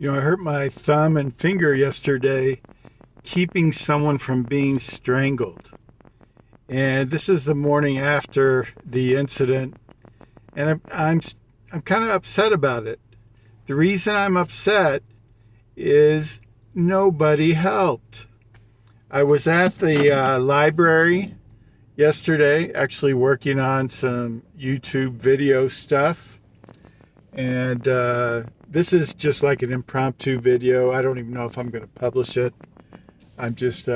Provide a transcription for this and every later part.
I hurt my thumb and finger yesterday keeping someone from being strangled. And this is the morning after the incident, and I'm kind of upset about it. The reason I'm upset is nobody helped. I was at the library yesterday, actually working on some YouTube video stuff, and this is just like an impromptu video. I don't even know if I'm going to publish it. I'm just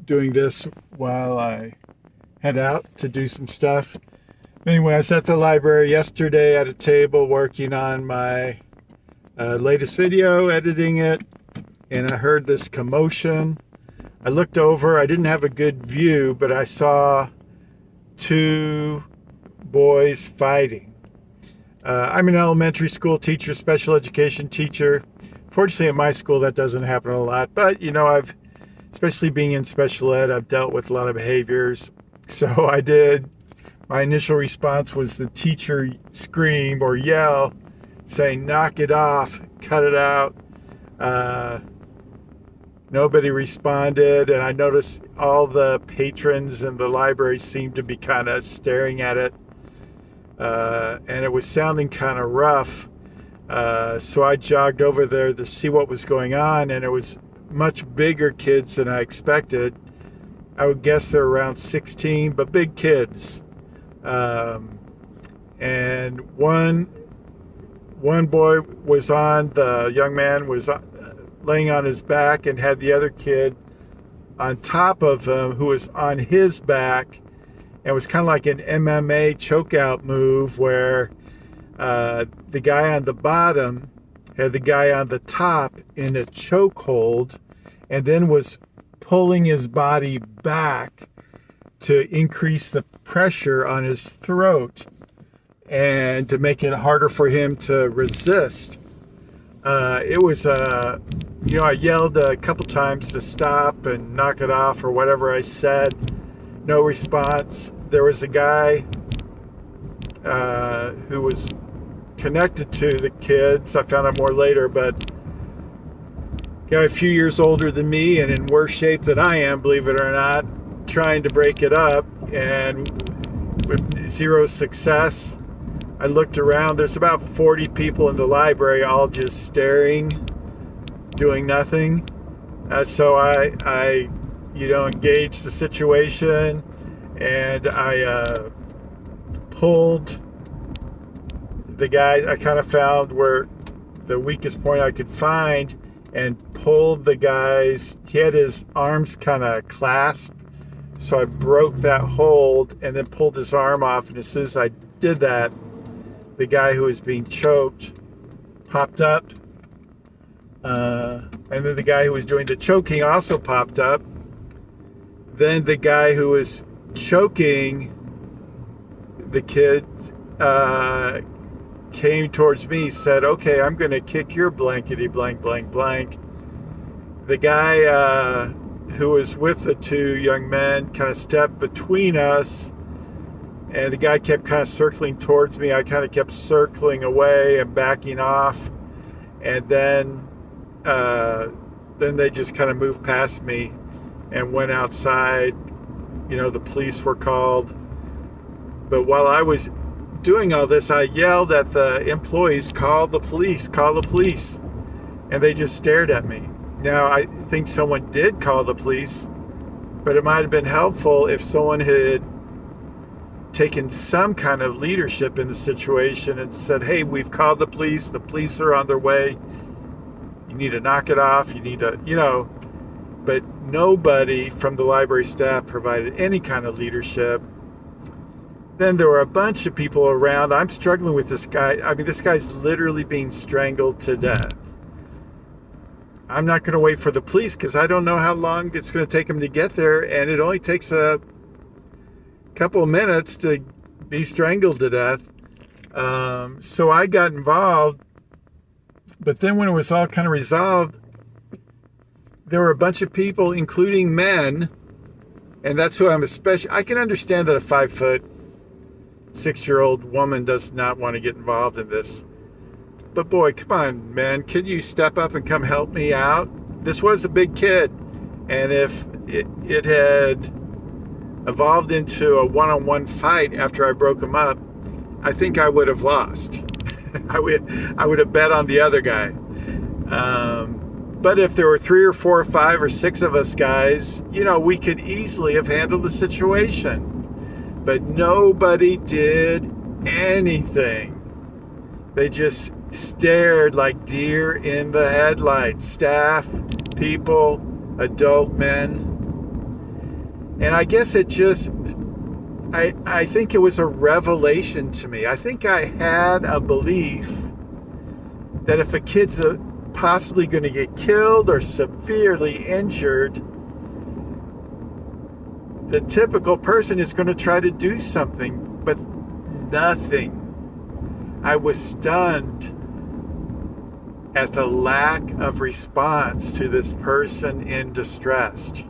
doing this while I head out to do some stuff. Anyway, I was at the library yesterday at a table working on my latest video, editing it, and I heard this commotion. I looked over. I didn't have a good view, but I saw two boys fighting. I'm an elementary school teacher, special education teacher. Fortunately, at my school, that doesn't happen a lot. But, especially being in special ed, I've dealt with a lot of behaviors. So my initial response was the teacher scream or yell, saying, "Knock it off, cut it out." Nobody responded, and I noticed all the patrons in the library seemed to be kind of staring at it. And it was sounding kind of rough. So I jogged over there to see what was going on, and it was much bigger kids than I expected. I would guess they're around 16, but big kids. And one boy was the young man was laying on his back and had the other kid on top of him who was on his back. It was kind of like an MMA chokeout move where the guy on the bottom had the guy on the top in a chokehold and then was pulling his body back to increase the pressure on his throat and to make it harder for him to resist. It was, I yelled a couple times to stop and knock it off or whatever I said. No response. There was a guy who was connected to the kids. I found out more later, but a guy a few years older than me and in worse shape than I am, believe it or not, trying to break it up, and with zero success. I looked around. There's about 40 people in the library, all just staring, doing nothing. So I engaged the situation, and I pulled the guys. I kind of found where the weakest point I could find and pulled the guys. He had his arms kind of clasped, so I broke that hold and then pulled his arm off. And as soon as I did that, the guy who was being choked popped up. And then the guy who was doing the choking also popped up. Then the guy who was choking the kid came towards me, said, "Okay, I'm going to kick your blankety blank blank blank." The guy who was with the two young men kind of stepped between us, and the guy kept kind of circling towards me. I kind of kept circling away and backing off, and then they just kind of moved past me and went outside. The police were called. But while I was doing all this, I yelled at the employees, "Call the police, call the police." And they just stared at me. Now, I think someone did call the police, but it might have been helpful if someone had taken some kind of leadership in the situation and said, "Hey, we've called the police are on their way. You need to knock it off, you need to," but nobody from the library staff provided any kind of leadership. Then there were a bunch of people around. I'm struggling with this guy. I mean, this guy's literally being strangled to death. I'm not going to wait for the police because I don't know how long it's going to take them to get there, and it only takes a couple of minutes to be strangled to death. So I got involved, but then when it was all kind of resolved, there were a bunch of people, including men, and that's who I'm especially. I can understand that a 5'6" woman does not want to get involved in this, But boy, come on, man, could you step up and come help me out? This was a big kid, and if it had evolved into a one-on-one fight after I broke him up, I think I would have lost. I would have bet on the other guy. But if there were 3 or 4 or 5 or 6 of us guys, we could easily have handled the situation. But nobody did anything. They just stared like deer in the headlights. Staff, people, adult men. And I guess I think it was a revelation to me. I think I had a belief that if a kid's possibly going to get killed or severely injured, the typical person is going to try to do something, but nothing. I was stunned at the lack of response to this person in distress.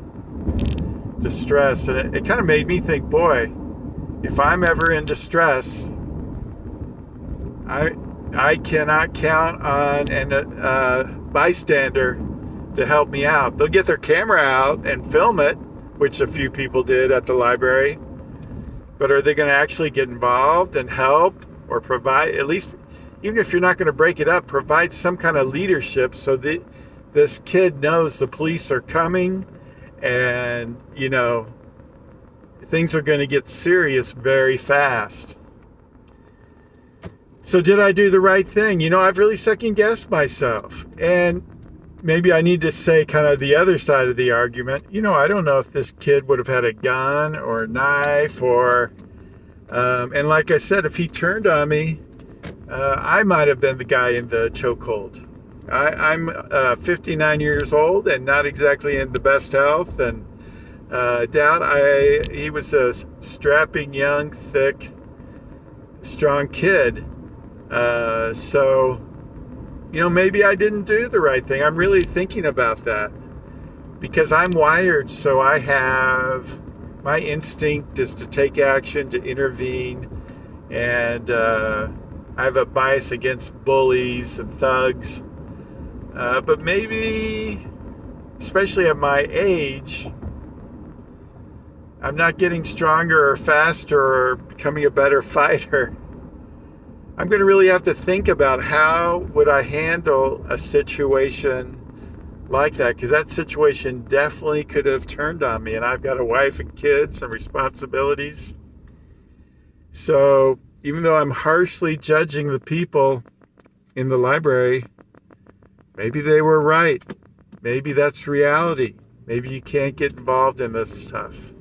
And it kind of made me think, boy, if I'm ever in distress, I cannot count on a bystander to help me out. They'll get their camera out and film it, which a few people did at the library. But are they going to actually get involved and help or provide, at least, even if you're not going to break it up, provide some kind of leadership so that this kid knows the police are coming and, things are going to get serious very fast. So did I do the right thing? I've really second-guessed myself. And maybe I need to say kind of the other side of the argument. I don't know if this kid would have had a gun or a knife or... and like I said, if he turned on me, I might have been the guy in the chokehold. I'm 59 years old and not exactly in the best health. And he was a strapping, young, thick, strong kid. So, maybe I didn't do the right thing. I'm really thinking about that because I'm wired. So my instinct is to take action, to intervene. And, I have a bias against bullies and thugs. But maybe, especially at my age, I'm not getting stronger or faster or becoming a better fighter. I'm going to really have to think about how would I handle a situation like that, because that situation definitely could have turned on me, and I've got a wife and kids and responsibilities. So even though I'm harshly judging the people in the library, maybe they were right. Maybe that's reality. Maybe you can't get involved in this stuff.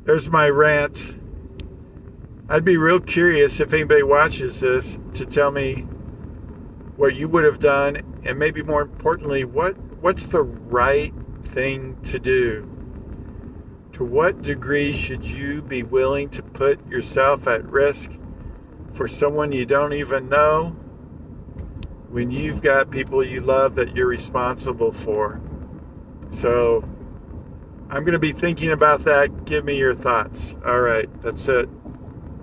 There's my rant. I'd be real curious if anybody watches this to tell me what you would have done, and maybe more importantly, what's the right thing to do? To what degree should you be willing to put yourself at risk for someone you don't even know when you've got people you love that you're responsible for? So I'm going to be thinking about that. Give me your thoughts. All right, that's it.